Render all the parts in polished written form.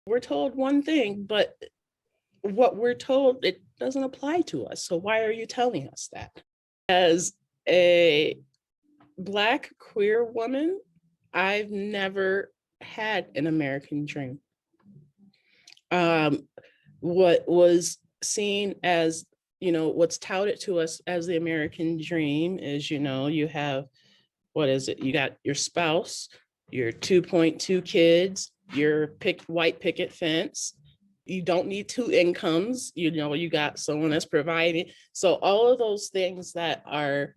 we're told one thing, but what we're told, it doesn't apply to us. So why are you telling us that? As a Black queer woman, I've never had an American dream. What was seen as, what's touted to us as the American dream is, you have, what is it? You got your spouse, your 2.2 kids, your white picket fence. You don't need two incomes, you got someone that's providing. So all of those things that are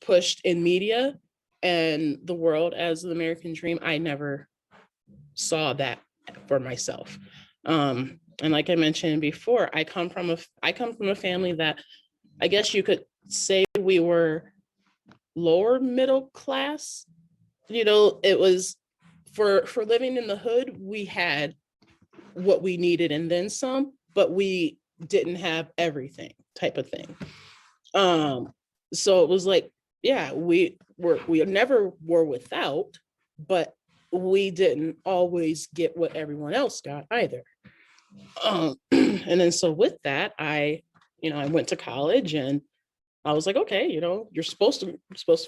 pushed in media and the world as the American dream, I never saw that for myself. And like I mentioned before, I come from a family that I guess you could say we were lower middle class. It was for living in the hood, we had what we needed and then some, but we didn't have everything type of thing. So it was like, yeah, we never were without, but we didn't always get what everyone else got either. And then so with that, I went to college and I was like, okay, you're supposed to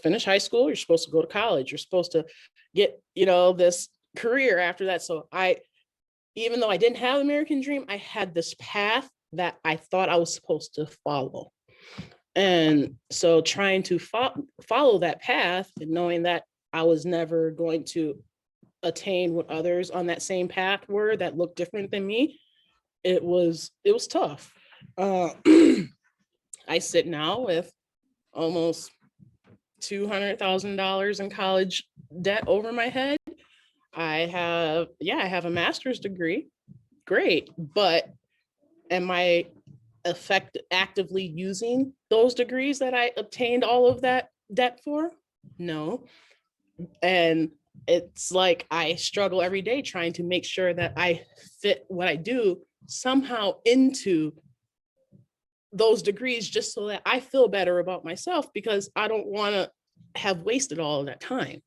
finish high school, you're supposed to go to college, you're supposed to get, this career after that. So even though I didn't have American dream, I had this path that I thought I was supposed to follow. And so trying to follow that path and knowing that I was never going to attain what others on that same path were that looked different than me, it was tough. I sit now with almost $200,000 in college debt over my head. I have a master's degree. Great. But am I actively using those degrees that I obtained all of that debt for? No. And it's like I struggle every day trying to make sure that I fit what I do somehow into those degrees, just so that I feel better about myself, because I don't want to have wasted all of that time.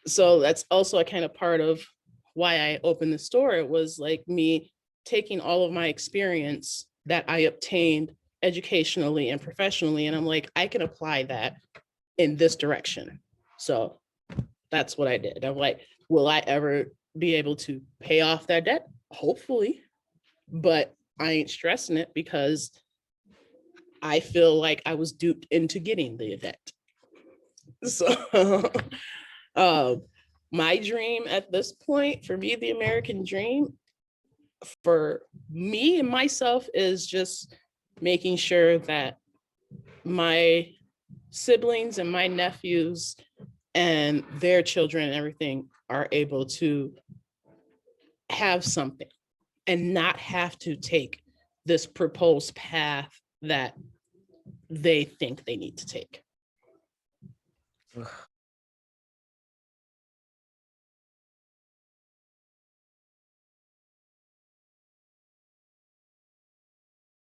So that's also a kind of part of why I opened the store. It was like me taking all of my experience that I obtained educationally and professionally, and I'm like, I can apply that in this direction. So that's what I did. I'm like, will I ever be able to pay off that debt? Hopefully, but I ain't stressing it because I feel like I was duped into getting the debt. So my dream at this point, for me, the American dream for me and myself is just making sure that my siblings and my nephews and their children and everything are able to have something and not have to take this proposed path that they think they need to take.